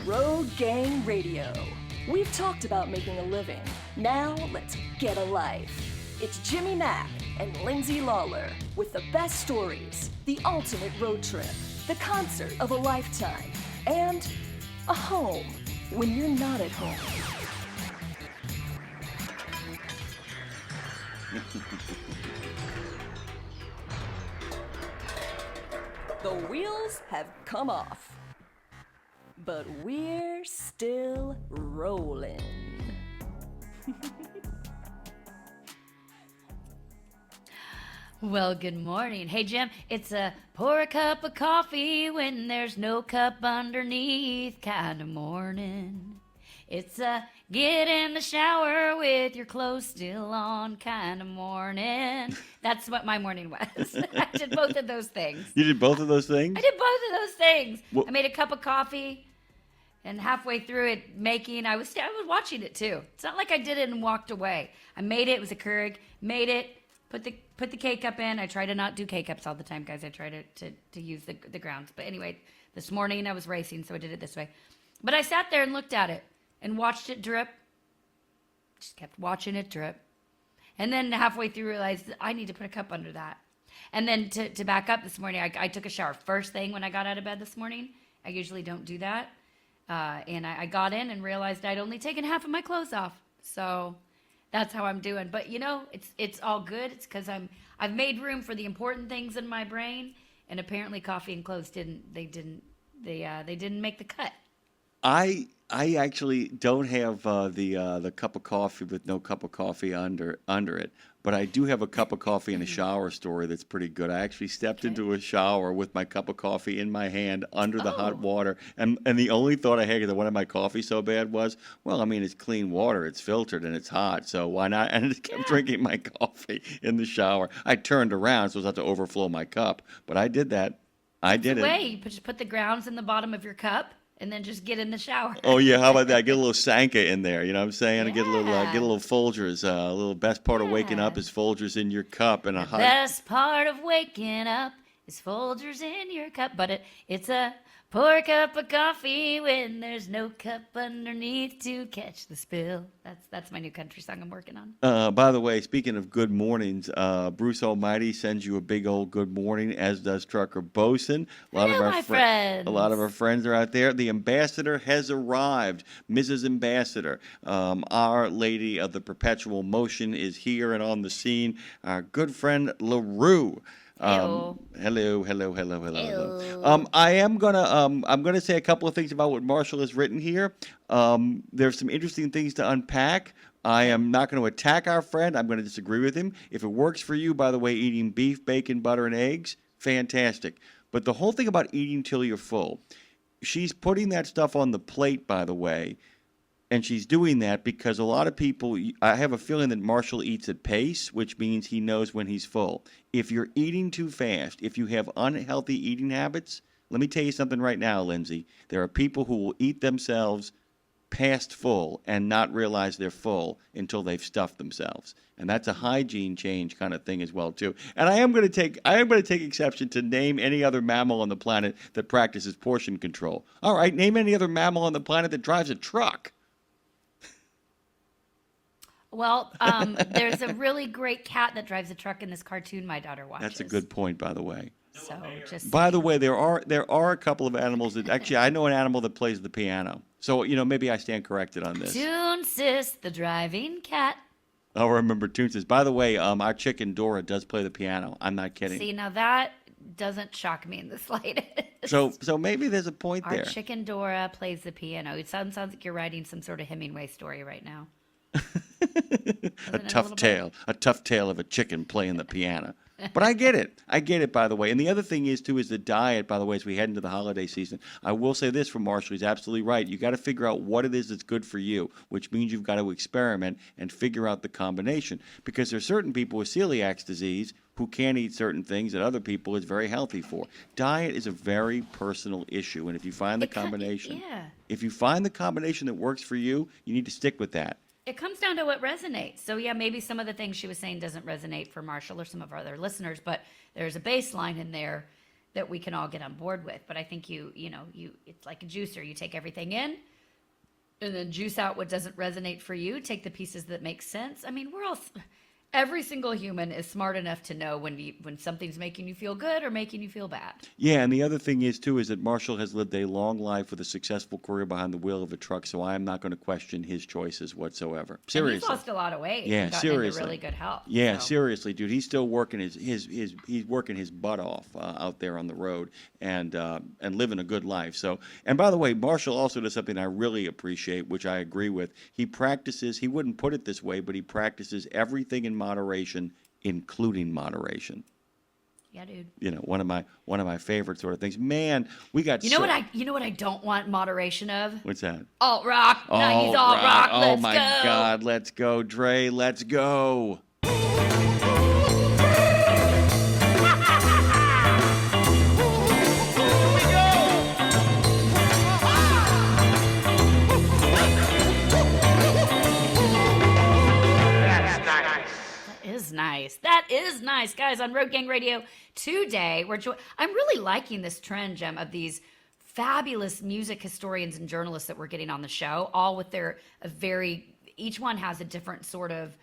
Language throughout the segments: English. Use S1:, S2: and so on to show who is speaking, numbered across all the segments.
S1: Road Gang Radio. We've talked about making a living. Now let's get a life. It's Jimmy Mack and Lindsay Lawler with the best stories, the ultimate road trip, the concert of a lifetime, and a home when you're not at home. The wheels have come off, but we're still rolling.
S2: Well, good morning. Hey, Jim, it's a pour a cup of coffee when there's no cup underneath kind of morning. It's a get in the shower with your clothes still on kind of morning. That's what my morning was. I did both of those things.
S3: You did both of those things?
S2: I did both of those things.
S3: Well,
S2: I made a cup of coffee, and halfway through it making, I was watching it too. It's not like I did it and walked away. I made it. It was a Keurig. Made it. Put the K-Cup in. I try to not do K-Cups all the time, guys. I try to use the grounds. But anyway, this morning I was racing, so I did it this way. But I sat there and looked at it and watched it drip. Just kept watching it drip. And then halfway through realized I need to put a cup under that. And then to back up this morning, I took a shower first thing when I got out of bed this morning. I usually don't do that. And I got in and realized I'd only taken half of my clothes off. So that's how I'm doing. But you know, it's all good. It's because I've made room for the important things in my brain, and apparently coffee and clothes didn't make the cut.
S3: I actually don't have the cup of coffee with no cup of coffee under it, but I do have a cup of coffee in a shower story that's pretty good. I actually stepped into a shower with my cup of coffee in my hand under the hot water, and the only thought I had because I wanted my coffee so bad was, well, I mean, it's clean water, it's filtered, and it's hot, so why not? And I just kept drinking my coffee in the shower. I turned around so as not to overflow my cup, but I did that. I did it.
S2: You just put the grounds in the bottom of your cup. And then just get in the shower.
S3: Oh yeah, how about that? Get a little Sanka in there. You know what I'm saying?
S2: Yeah.
S3: Get a little Folgers. A little best part of waking up is Folgers in your cup and a hot.
S2: Best part of waking up is Folgers in your cup. But it's a pour a cup of coffee when there's no cup underneath to catch the spill. That's my new country song I'm working on.
S3: By the way, speaking of good mornings, Bruce Almighty sends you a big old good morning, as does Trucker Bosun. A lot of our friends are out there. The ambassador has arrived. Mrs. Ambassador, Our Lady of the Perpetual Motion, is here and on the scene. Our good friend LaRue. Hello. I'm gonna say a couple of things about what Marshall has written here. There's some interesting things to unpack. I am not going to attack our friend. I'm going to disagree with him. If it works for you, by the way, eating beef, bacon, butter, and eggs, fantastic. But the whole thing about eating till you're full, she's putting that stuff on the plate, by the way. And she's doing that because a lot of people, I have a feeling that Marshall eats at pace, which means he knows when he's full. If you're eating too fast, if you have unhealthy eating habits, let me tell you something right now, Lindsay. There are people who will eat themselves past full and not realize they're full until they've stuffed themselves. And that's a hygiene change kind of thing as well, too. And I am going to take exception to name any other mammal on the planet that practices portion control. All right, name any other mammal on the planet that drives a truck.
S2: Well, there's a really great cat that drives a truck in this cartoon my daughter watches.
S3: That's a good point, by the way.
S2: So just
S3: by the way, there are a couple of animals that actually I know an animal that plays the piano. So maybe I stand corrected on this.
S2: Toonsis, the driving cat.
S3: I'll remember Toonsis. By the way, our chicken Dora does play the piano. I'm not kidding.
S2: See, now that doesn't shock me in the slightest.
S3: So maybe there's a point there.
S2: Our chicken Dora plays the piano. It sounds like you're writing some sort of Hemingway story right now.
S3: A tough tale of a chicken playing the piano. But I get it, by the way. And the other thing is the diet, by the way, as we head into the holiday season. I will say this from Marshall. He's absolutely right. You got to figure out what it is that's good for you, which means you've got to experiment and figure out the combination. Because there are certain people with celiac disease who can't eat certain things that other people is very healthy for. Diet is a very personal issue. And if you find the combination, if you find the combination that works for you, you need to stick with that.
S2: it comes down to what resonates. So yeah, maybe some of the things she was saying doesn't resonate for Marshall or some of our other listeners, but there's a baseline in there that we can all get on board with. But I think you it's like a juicer. You take everything in and then juice out what doesn't resonate for you. Take the pieces that make sense. I mean, every single human is smart enough to know when something's making you feel good or making you feel bad.
S3: Yeah, and the other thing is, too, is that Marshall has lived a long life with a successful career behind the wheel of a truck, so I am not going to question his choices whatsoever. Seriously.
S2: And he's lost a lot of weight.
S3: Yeah,
S2: and gotten
S3: seriously.
S2: into really good health.
S3: Yeah,
S2: so.
S3: seriously, dude. He's still working he's working his butt off out there on the road and living a good life. So, and by the way, Marshall also does something I really appreciate, which I agree with. He practices, he wouldn't put it this way, but he practices everything in moderation, including moderation.
S2: Yeah, dude.
S3: You know, one of my favorite sort of things. Man, we got
S2: You know what I don't want moderation of?
S3: What's that?
S2: Alt rock. No, he's alt rock.
S3: Oh my God, let's go, Dre. Let's go.
S2: That is nice, guys. On Road Gang Radio today, I'm really liking this trend, Jem, of these fabulous music historians and journalists that we're getting on the show, all with each one has a different sort of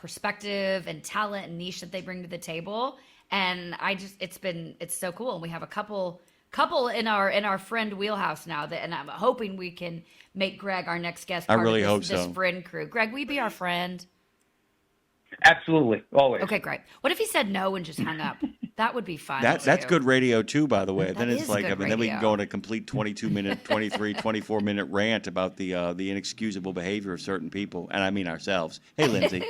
S2: perspective and talent and niche that they bring to the table. And it's so cool. And we have a couple in our friend wheelhouse now and I'm hoping we can make Greg our next guest.
S3: I really hope so.
S2: This friend crew. Greg, will you be our friend?
S4: Absolutely, always.
S2: Okay, great. What if he said no and just hung up? That would be fun.
S3: That's good radio too, by the way. Then it's like,
S2: good
S3: then we can
S2: radio.
S3: go on a complete 22-minute, 23, 24-minute rant about the inexcusable behavior of certain people, and I mean ourselves. Hey, Lindsay.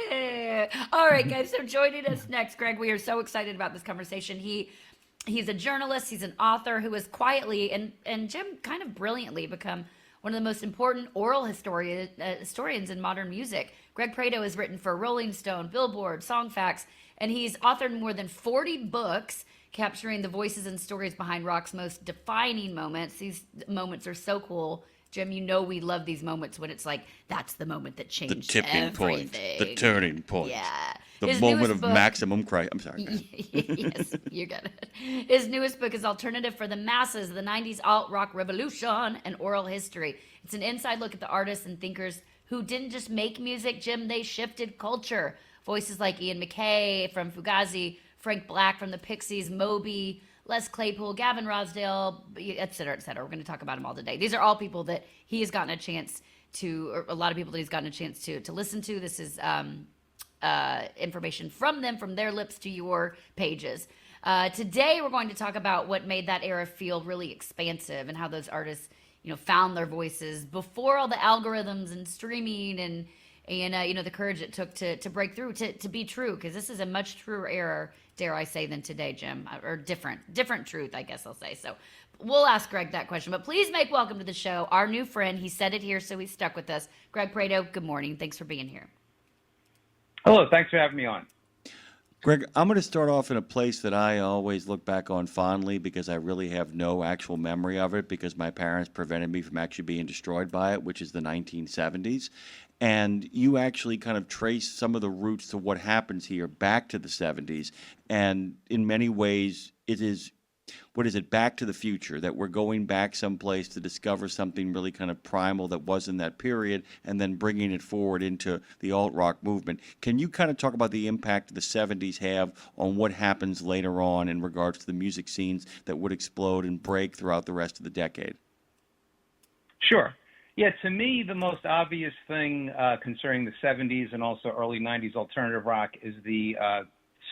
S2: All right, guys. So joining us next, Greg, we are so excited about this conversation. He's a journalist. He's an author who has quietly and Jim kind of brilliantly become one of the most important oral historians in modern music. Greg Prato has written for Rolling Stone, Billboard, Songfacts, and he's authored more than 40 books capturing the voices and stories behind rock's most defining moments. These moments are so cool. Jim, you know we love these moments when it's like, that's the moment that changed
S3: The tipping
S2: everything.
S3: point. The turning point.
S2: Yeah.
S3: The
S2: His
S3: moment
S2: newest
S3: of
S2: book-
S3: maximum crisis. I'm sorry.
S2: Yes, you got it. His newest book is Alternative for the Masses, the 90s alt-rock revolution and oral history. It's an inside look at the artists and thinkers who didn't just make music, Jim, they shifted culture. Voices like Ian MacKaye from Fugazi, Frank Black from the Pixies, Moby, Les Claypool, Gavin Rossdale, et cetera, et cetera. We're going to talk about them all today. These are all people that he has gotten a chance to, or a lot of people that he's gotten a chance to listen to. This is information from them, from their lips to your pages. Today, we're going to talk about what made that era feel really expansive and how those artists, found their voices before all the algorithms and streaming and the courage it took to break through, to be true, because this is a much truer era, dare I say, than today, Jim, or different truth, I guess I'll say. So we'll ask Greg that question, but please make welcome to the show our new friend. He said it here, so he's stuck with us. Greg Prato, good morning. Thanks for being here.
S4: Hello, thanks for having me on.
S3: Greg, I'm going to start off in a place that I always look back on fondly because I really have no actual memory of it because my parents prevented me from actually being destroyed by it, which is the 1970s. And you actually kind of trace some of the roots to what happens here back to the 70s. And in many ways, it is, Back to the Future, that we're going back someplace to discover something really kind of primal that was in that period and then bringing it forward into the alt-rock movement. Can you kind of talk about the impact the 70s have on what happens later on in regards to the music scenes that would explode and break throughout the rest of the decade?
S4: Sure. Yeah, to me, the most obvious thing concerning the 70s and also early 90s alternative rock is the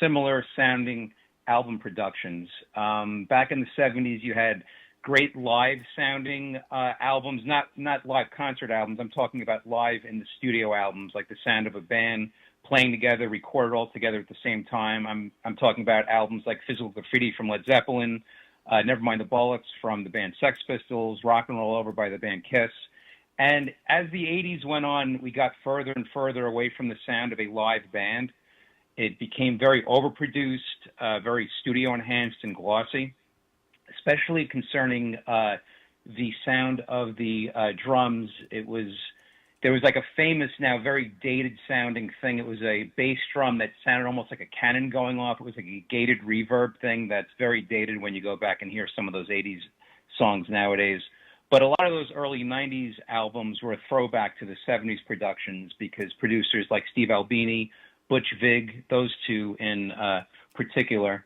S4: similar sounding album productions. Back in the 70s, you had great live sounding albums, not live concert albums. I'm talking about live in the studio albums, like the sound of a band playing together, recorded all together at the same time. I'm talking about albums like Physical Graffiti from Led Zeppelin, Nevermind the Bollocks from the band Sex Pistols, Rock and Roll Over by the band Kiss. And as the 80s went on, we got further and further away from the sound of a live band. It became very overproduced, very studio-enhanced and glossy, especially concerning the sound of the drums. It was there was like a famous, now very dated sounding thing. It was a bass drum that sounded almost like a cannon going off. It was like a gated reverb thing that's very dated when you go back and hear some of those 80s songs nowadays. But a lot of those early 90s albums were a throwback to the 70s productions because producers like Steve Albini, Butch Vig, those two in particular,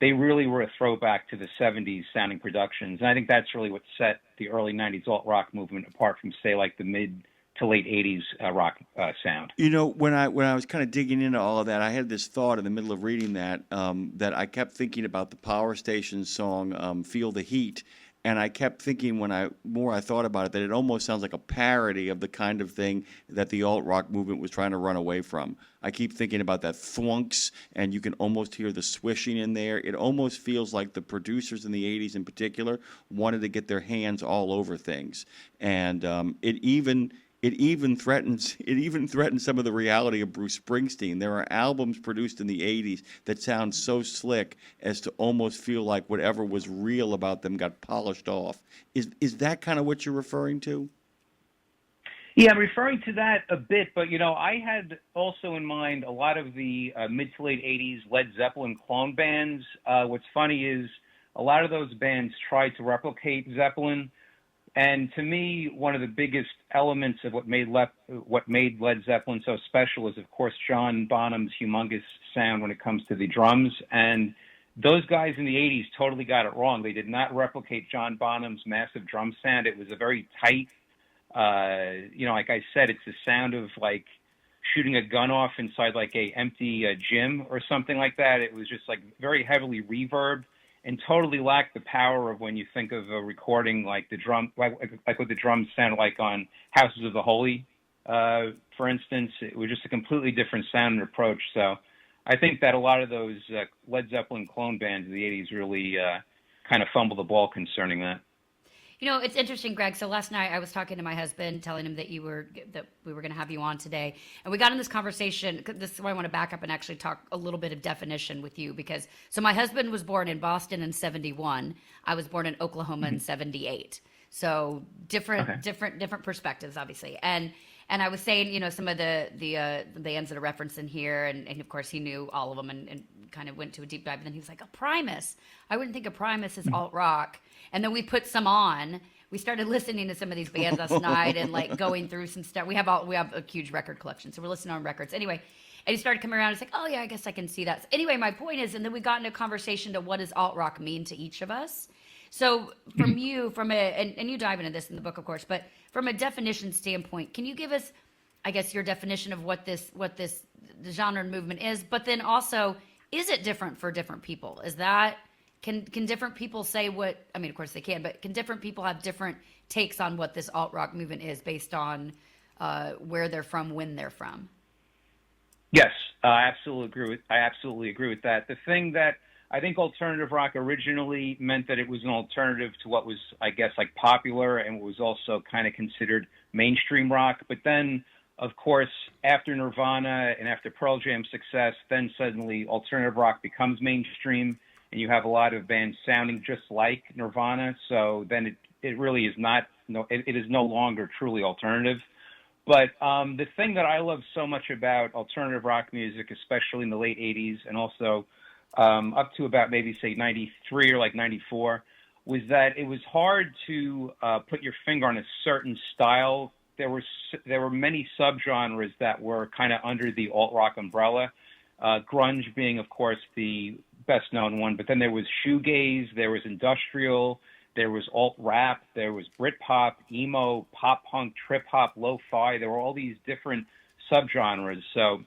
S4: they really were a throwback to the 70s sounding productions. And I think that's really what set the early 90s alt-rock movement apart from, say, like the mid to late 80s rock sound.
S3: You know, when I was kind of digging into all of that, I had this thought in the middle of reading that that I kept thinking about the Power Station song "Feel the Heat," and I kept thinking when I thought about it that it almost sounds like a parody of the kind of thing that the alt rock movement was trying to run away from. I keep thinking about that thwunks, and you can almost hear the swishing in there. It almost feels like the producers in the 80s in particular wanted to get their hands all over things, and it even threatens some of the reality of Bruce Springsteen. There are albums produced in the 80s that sound so slick as to almost feel like whatever was real about them got polished off. Is that kind of what you're referring to?
S4: Yeah, I'm referring to that a bit, but, you know, I had also in mind a lot of the mid to late 80s Led Zeppelin clone bands. What's funny is a lot of those bands tried to replicate Zeppelin. And to me, one of the biggest elements of what made Led Zeppelin so special is, of course, John Bonham's humongous sound when it comes to the drums. And those guys in the 80s totally got it wrong. They did not replicate John Bonham's massive drum sound. It was a very tight, you know, like I said, it's the sound of like shooting a gun off inside like a empty gym or something like that. It was just like very heavily reverbed, and totally lacked the power of when you think of a recording like the drum, like what the drums sound like on Houses of the Holy, for instance. It was just a completely different sound and approach. So I think that a lot of those Led Zeppelin clone bands in the 80s really kind of fumbled the ball concerning that.
S2: You know, it's interesting, Greg. So last night I was talking to my husband, telling him that we were going to have you on today, and we got in this conversation. This is why I want to back up and actually talk a little bit of definition with you, because so my husband was born in Boston in '71. I was born in Oklahoma in '78. So different perspectives, obviously. And I was saying, you know, some of the bands that are referenced in here, and of course he knew all of them and kind of went to a deep dive. And then he was like, "A Primus? I wouldn't think of Primus as alt rock." And then we put some on. We started listening to some of these bands last night and like going through some stuff. We have a huge record collection, so we're listening on records. Anyway, and he started coming around. It's like, oh yeah, I guess I can see that. So anyway, my point is, and then we got into a conversation to what does alt rock mean to each of us. So from you, and you dive into this in the book, of course, but from a definition standpoint, can you give us, I guess, your definition of what the genre and movement is? But then also, is it different for different people? Is that Can different people say what, I mean, of course they can, but can different people have different takes on what this alt-rock movement is based on where they're from, when they're from?
S4: Yes, I absolutely agree with that. The thing that I think alternative rock originally meant that it was an alternative to what was, I guess, like popular and was also kind of considered mainstream rock. But then, of course, after Nirvana and after Pearl Jam's success, then suddenly alternative rock becomes mainstream, and you have a lot of bands sounding just like Nirvana. So then it really is not, it is no longer truly alternative. But the thing that I love so much about alternative rock music, especially in the late 80s and also up to about maybe, say, 93 or like 94, was that it was hard to put your finger on a certain style. There were many subgenres that were kind of under the alt-rock umbrella, grunge being, of course, the best-known one. But then there was shoegaze, there was industrial, there was alt-rap, there was Britpop, emo, pop-punk, trip-hop, lo-fi. There were all these different subgenres. So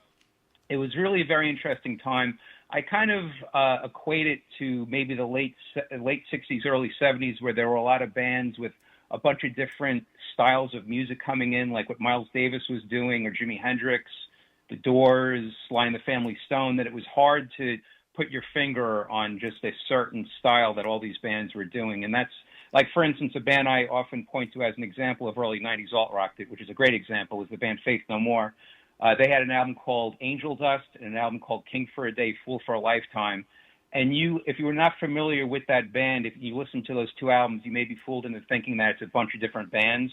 S4: it was really a very interesting time. I kind of equate it to maybe the late 60s, early 70s, where there were a lot of bands with a bunch of different styles of music coming in, like what Miles Davis was doing, or Jimi Hendrix, The Doors, Sly and the Family Stone, that it was hard to put your finger on just a certain style that all these bands were doing. And that's, like, for instance, a band I often point to as an example of early 90s alt-rock, which is a great example, is the band Faith No More. They had an album called Angel Dust and an album called King for a Day, Fool for a Lifetime. And if you were not familiar with that band, if you listen to those two albums, you may be fooled into thinking that it's a bunch of different bands.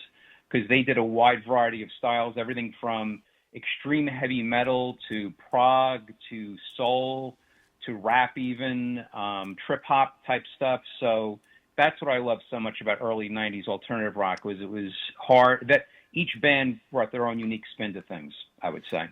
S4: because they did a wide variety of styles, everything from extreme heavy metal to prog to soul to rap even, trip hop type stuff. So that's what I love so much about early 90s alternative rock, was it was hard, that each band brought their own unique spin to things, I would say.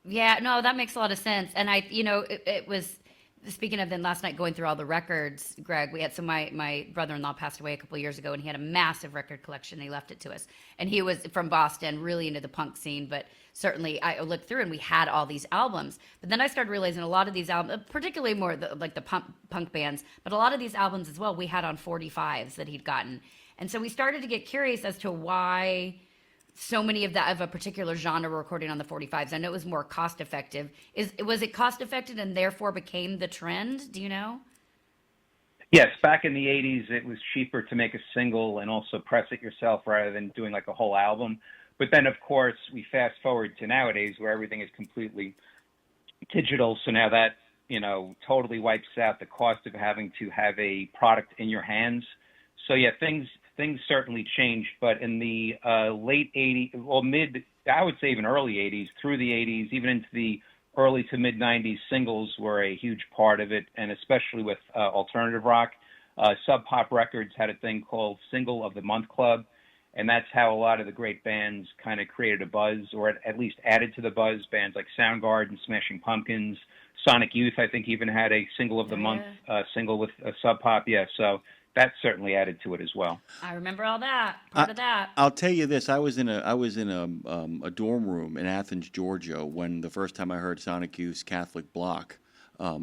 S2: Yeah, no, that makes a lot of sense. And it was, speaking of then last night going through all the records, Greg, we had, so my brother-in-law passed away a couple of years ago, and he had a massive record collection. And he left it to us. And he was from Boston, really into the punk scene, but certainly I looked through and we had all these albums. But then I started realizing a lot of these albums, particularly more like the punk bands, but a lot of these albums as well, we had on 45s that he'd gotten. And so we started to get curious as to why so many of a particular genre were recording on the 45s. I know it was more cost effective. Was it cost effective and therefore became the trend? Do you know?
S4: Yes, back in the 80s, it was cheaper to make a single and also press it yourself rather than doing like a whole album. But then, of course, we fast forward to nowadays where everything is completely digital. So now that, totally wipes out the cost of having to have a product in your hands. So yeah, things certainly changed, but in the late 80s, well, I would say even early 80s, through the 80s, even into the early to mid 90s, singles were a huge part of it, and especially with alternative rock. Sub Pop Records had a thing called Single of the Month Club, and that's how a lot of the great bands kind of created a buzz, or at least added to the buzz. Bands like Soundgarden, Smashing Pumpkins, Sonic Youth, I think, even had a Single of the Month single with Sub Pop. Yeah, so that certainly added to it as well.
S2: I remember all that. Part of that.
S3: I'll tell you this: I was in a dorm room in Athens, Georgia, when the first time I heard Sonic Youth's Catholic Block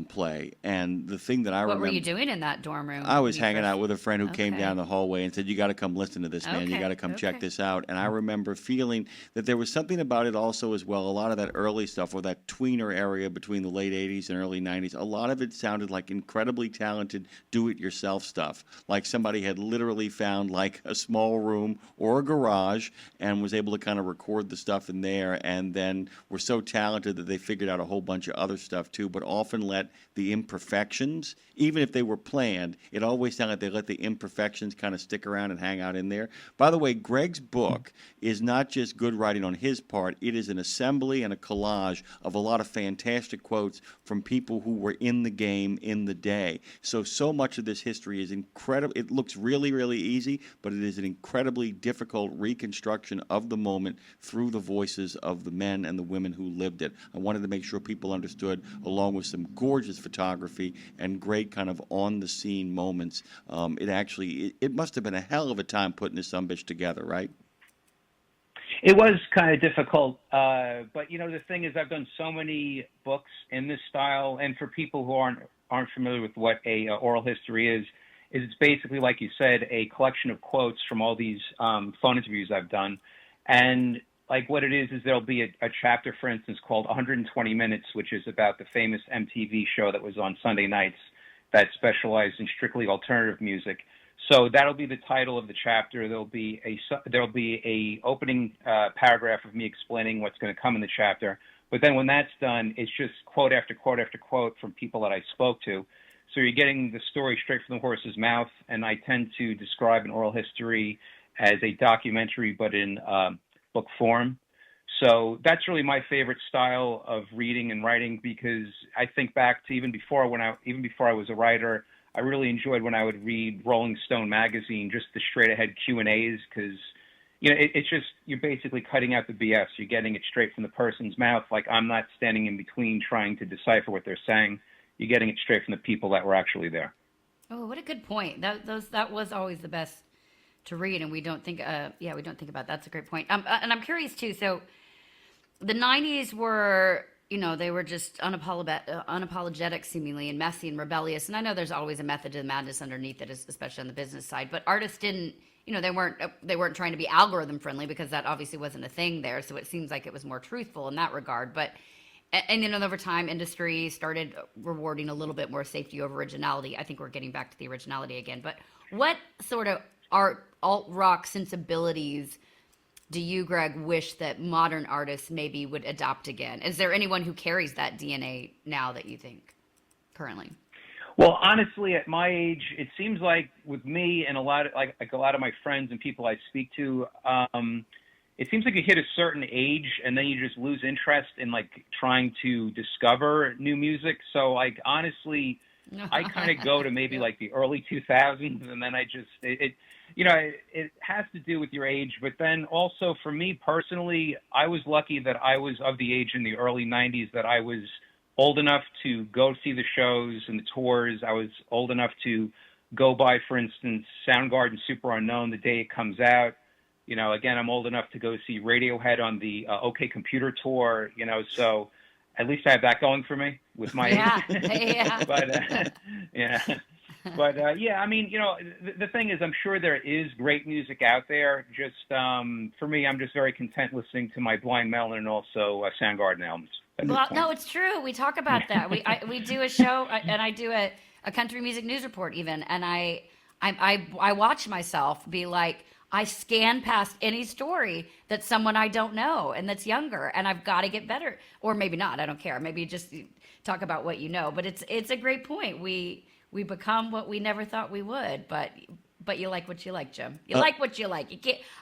S3: play, and the thing that I remember.
S2: What were you doing in that dorm room?
S3: I was hanging out with a friend who came down the hallway and said, "You got to come listen to this, man. You got to come check this out." And I remember feeling that there was something about it also as well. A lot of that early stuff, or that tweener area between the late 80s and early 90s, a lot of it sounded like incredibly talented do-it-yourself stuff. Like somebody had literally found like a small room or a garage and was able to kind of record the stuff in there, and then were so talented that they figured out a whole bunch of other stuff too, but often let the imperfections, even if they were planned, it always sounded like they let the imperfections kind of stick around and hang out in there. By the way, Greg's book is not just good writing on his part, it is an assembly and a collage of a lot of fantastic quotes from people who were in the game in the day. So much of this history is incredible. It looks really, really easy, but it is an incredibly difficult reconstruction of the moment through the voices of the men and the women who lived it. I wanted to make sure people understood, along with some gorgeous photography and great kind of on-the-scene moments. It must have been a hell of a time putting this sumbitch together, right?
S4: It was kind of difficult, but the thing is, I've done so many books in this style, and for people who aren't familiar with what a oral history is it's basically, like you said, a collection of quotes from all these phone interviews I've done, and like what it is there'll be a chapter, for instance, called 120 Minutes, which is about the famous MTV show that was on Sunday nights that specialized in strictly alternative music. So that'll be the title of the chapter. There'll be a opening paragraph of me explaining what's going to come in the chapter. But then when that's done, it's just quote after quote after quote from people that I spoke to. So you're getting the story straight from the horse's mouth, and I tend to describe an oral history as a documentary, but in book form. So that's really my favorite style of reading and writing, because I think back to even before I was a writer, I really enjoyed when I would read Rolling Stone magazine, just the straight ahead Q&As, because it's just, you're basically cutting out the BS. You're getting it straight from the person's mouth. Like, I'm not standing in between trying to decipher what they're saying. You're getting it straight from the people that were actually there.
S2: Oh, what a good point. That was always the best to read, and we don't think about. That's a great point. And I'm curious too. So the 90s were, they were just unapologetic seemingly, and messy and rebellious. And I know there's always a method to the madness underneath it, especially on the business side. But artists didn't, they weren't trying to be algorithm friendly, because that obviously wasn't a thing there. So it seems like it was more truthful in that regard. But over time, industry started rewarding a little bit more safety over originality. I think we're getting back to the originality again. But what sort of alt-rock sensibilities do you, Greg, wish that modern artists maybe would adopt again? Is there anyone who carries that DNA now that you think currently?
S4: Well, honestly, at my age, it seems like with me and a lot of like a lot of my friends and people I speak to, it seems like you hit a certain age and then you just lose interest in like trying to discover new music. So like honestly, I kind of go to maybe like the early 2000s, and then I just it has to do with your age, but then also for me personally, I was lucky that I was of the age in the early 90s that I was old enough to go see the shows and the tours. I was old enough to go by, for instance, Soundgarden Super Unknown the day it comes out. Again, I'm old enough to go see Radiohead on the OK Computer tour, so at least I have that going for me with my age.
S2: Yeah.
S4: But, yeah. But, yeah, I mean, the thing is, I'm sure there is great music out there. Just for me, I'm just very content listening to my Blind Melon and also Soundgarden albums.
S2: Well, no, it's true. We talk about that. We do a show, and I do a country music news report even, and I watch myself be like, I scan past any story that's someone I don't know and that's younger, and I've got to get better. Or maybe not. I don't care. Maybe just talk about what you know. But it's a great point. We become what we never thought we would. But you like what you like, Jim. You like what you like.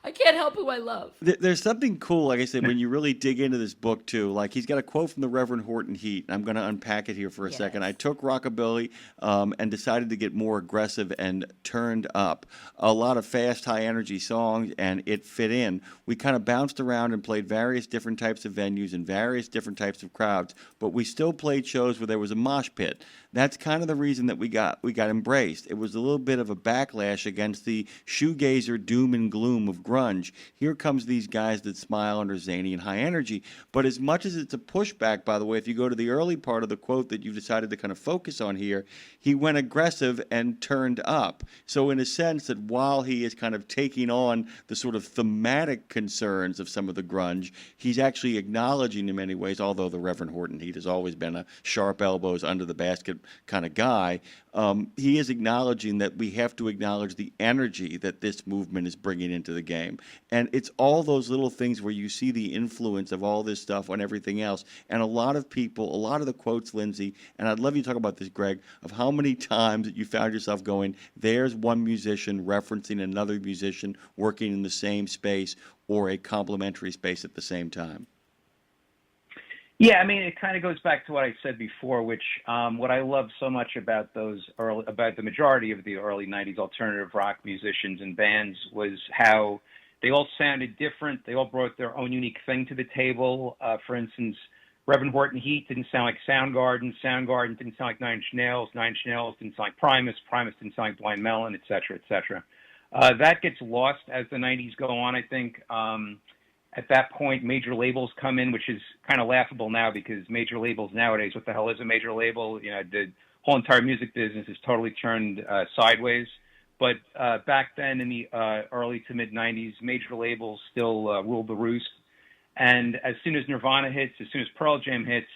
S2: I can't help who I love.
S3: There's something cool, like I said, when you really dig into this book, too. Like, he's got a quote from the Reverend Horton Heat. I'm going to unpack it here for a second. I took rockabilly and decided to get more aggressive and turned up. A lot of fast, high-energy songs, and it fit in. We kind of bounced around and played various different types of venues and various different types of crowds, but we still played shows where there was a mosh pit. That's kind of the reason that we got embraced. It was a little bit of a backlash against the shoegazer doom and gloom of grunge. Here comes these guys that smile and are zany and high energy. But as much as it's a pushback, by the way, if you go to the early part of the quote that you've decided to kind of focus on here, he went aggressive and turned up. So in a sense that while he is kind of taking on the sort of thematic concerns of some of the grunge, he's actually acknowledging in many ways, although the Reverend Horton Heat has always been a sharp elbows under the basket kind of guy, he is acknowledging that we have to acknowledge the energy that this movement is bringing into the game. And it's all those little things where you see the influence of all this stuff on everything else. And a lot of people, a lot of the quotes, Lindsay, and I'd love you to talk about this, Greg, of how many times that you found yourself going, there's one musician referencing another musician working in the same space or a complementary space at the same time.
S4: Yeah, I mean, it kind of goes back to what I said before, which what I love so much about about the majority of the early '90s alternative rock musicians and bands was how they all sounded different. They all brought their own unique thing to the table. For instance, Reverend Horton Heat didn't sound like Soundgarden. Soundgarden didn't sound like Nine Inch Nails. Nine Inch Nails didn't sound like Primus. Primus didn't sound like Blind Melon, et cetera, et cetera. That gets lost as the '90s go on, I think. At that point, major labels come in, which is kind of laughable now because major labels nowadays, what the hell is a major label? The whole entire music business is totally turned sideways. But back then in the early to mid 90s, major labels still ruled the roost. And as soon as Nirvana hits, as soon as Pearl Jam hits,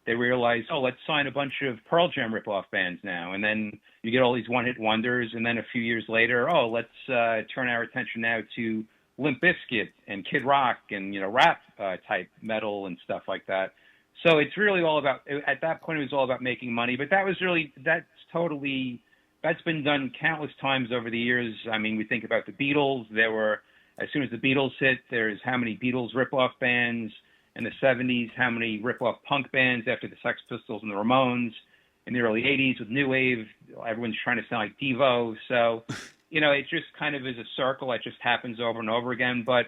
S4: they realize, oh, let's sign a bunch of Pearl Jam ripoff bands now. And then you get all these one-hit wonders. And then a few years later, oh, let's turn our attention now to Limp Bizkit and Kid Rock and, rap type metal and stuff like that. So it's really all about, at that point, it was all about making money. But that's been done countless times over the years. I mean, we think about the Beatles. As soon as the Beatles hit, there's how many Beatles ripoff bands. In the 70s, how many ripoff punk bands after the Sex Pistols and the Ramones. In the early 80s with New Wave, everyone's trying to sound like Devo. So, it just kind of is a circle. It just happens over and over again. But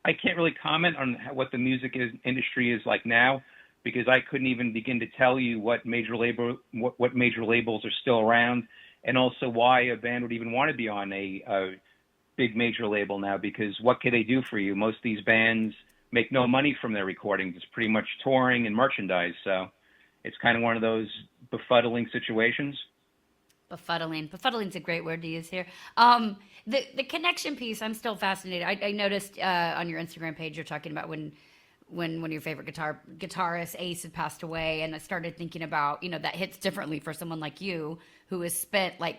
S4: I can't really comment on what the music industry is like now because I couldn't even begin to tell you what major labels are still around and also why a band would even want to be on a big major label now because what can they do for you? Most of these bands make no money from their recordings. It's pretty much touring and merchandise. So it's kind of one of those befuddling situations.
S2: Befuddling's a great word to use here. The connection piece, I'm still fascinated. I noticed on your Instagram page you're talking about when one of your favorite guitarists, Ace, had passed away, and I started thinking about, that hits differently for someone like you who has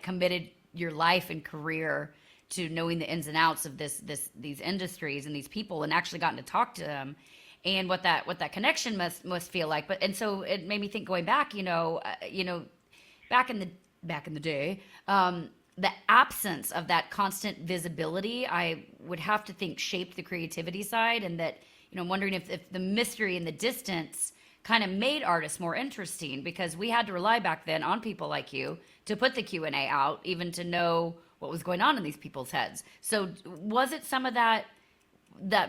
S2: committed your life and career to knowing the ins and outs of these industries and these people and actually gotten to talk to them and what that connection must feel like. And so it made me think going back, back in back in the day, the absence of that constant visibility, I would have to think shaped the creativity side, and that, I'm wondering if the mystery and the distance kind of made artists more interesting, because we had to rely back then on people like you to put the Q&A out, even to know what was going on in these people's heads. So was it some of that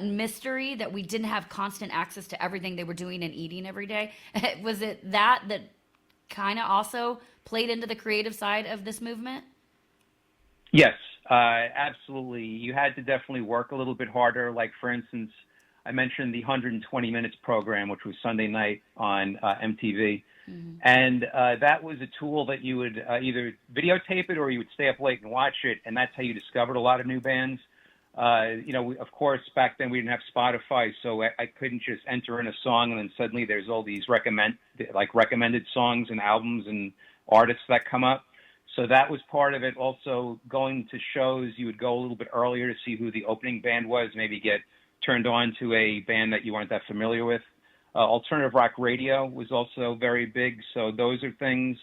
S2: mystery that we didn't have constant access to everything they were doing and eating every day? Was it that kind of also played into the creative side of this movement?
S4: Yes, absolutely. You had to definitely work a little bit harder. Like, for instance, I mentioned the 120 Minutes program, which was Sunday night on MTV. Mm-hmm. And that was a tool that you would either videotape it or you would stay up late and watch it. And that's how you discovered a lot of new bands. Of course, back then we didn't have Spotify, so I couldn't just enter in a song and then suddenly there's all these recommended songs and albums and artists that come up. So that was part of it. Also, going to shows, you would go a little bit earlier to see who the opening band was, maybe get turned on to a band that you weren't that familiar with. Alternative rock radio was also very big. So those are things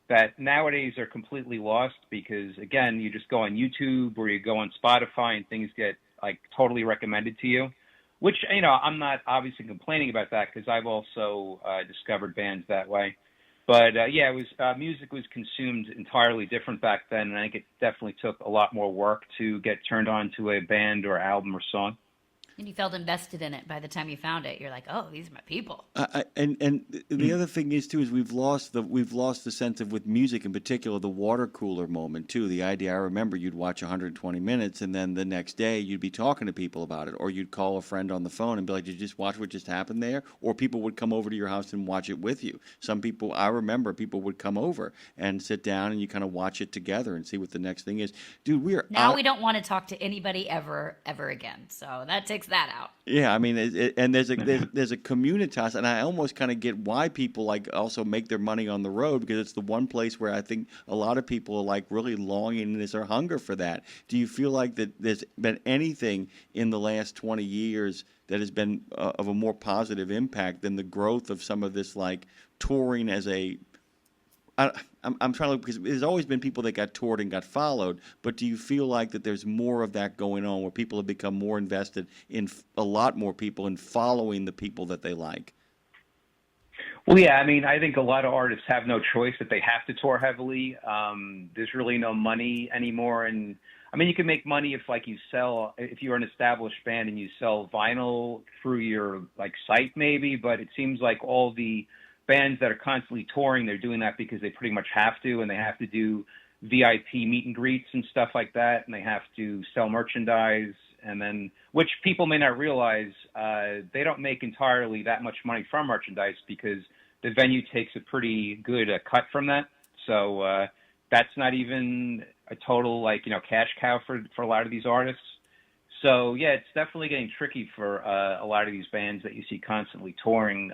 S4: that nowadays are completely lost because, again, you just go on YouTube or you go on Spotify and things get totally recommended to you, which, I'm not obviously complaining about that because I've also discovered bands that way. But it was music was consumed entirely different back then, and I think it definitely took a lot more work to get turned on to a band or album or song.
S2: And you felt invested in it by the time you found it. You're like, oh, these are my people.
S3: And the other thing is too is we've lost the sense of, with music in particular, the water cooler moment too. The idea, I remember you'd watch 120 Minutes and then the next day you'd be talking to people about it, or you'd call a friend on the phone and be like, did you just watch what just happened there? Or people would come over to your house and watch it with you. Some people, I remember people would come over and sit down and you kind of watch it together and see what the next thing is. Dude, we
S2: don't want to talk to anybody ever again. So that takes that out.
S3: Yeah, I mean, and there's a communitas, and I almost kind of get why people also make their money on the road, because it's the one place where I think a lot of people are really longing, and there's a hunger for that. Do you feel like that there's been anything in the last 20 years that has been of a more positive impact than the growth of some of this touring as a I'm trying to look, because there's always been people that got toured and got followed, but do you feel like that there's more of that going on where people have become more invested in, a lot more people, in following the people that they like?
S4: Well, yeah, I mean, I think a lot of artists have no choice, that they have to tour heavily. There's really no money anymore. And I mean, you can make money if you're an established band and you sell vinyl through your site maybe, but it seems like all the bands that are constantly touring, they're doing that because they pretty much have to, and they have to do VIP meet and greets and stuff like that, and they have to sell merchandise, and then, which people may not realize, they don't make entirely that much money from merchandise because the venue takes a pretty good cut from that. So that's not even a total cash cow for a lot of these artists. So yeah, it's definitely getting tricky for a lot of these bands that you see constantly touring.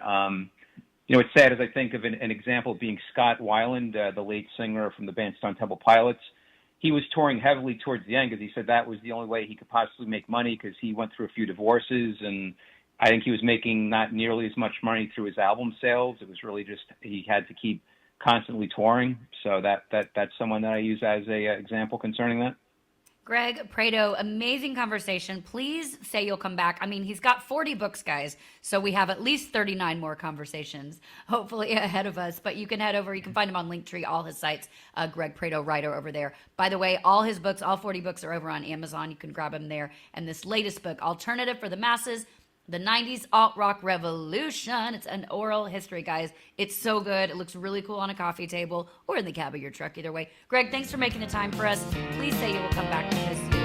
S4: It's sad as I think of an example being Scott Weiland, the late singer from the band Stone Temple Pilots. He was touring heavily towards the end because he said that was the only way he could possibly make money, because he went through a few divorces, and I think he was making not nearly as much money through his album sales. It was really just he had to keep constantly touring. So that's someone that I use as a example concerning that.
S2: Greg Prato, amazing conversation. Please say you'll come back. I mean, he's got 40 books, guys, so we have at least 39 more conversations, hopefully ahead of us. But you can head over. You can find him on Linktree, all his sites, Greg Prato writer over there. By the way, all his books, all 40 books, are over on Amazon. You can grab them there. And this latest book, Alternative for the Masses, The 90s Alt-Rock Revolution. It's an oral history, guys. It's so good. It looks really cool on a coffee table or in the cab of your truck, either way. Greg, thanks for making the time for us. Please say you will come back to this.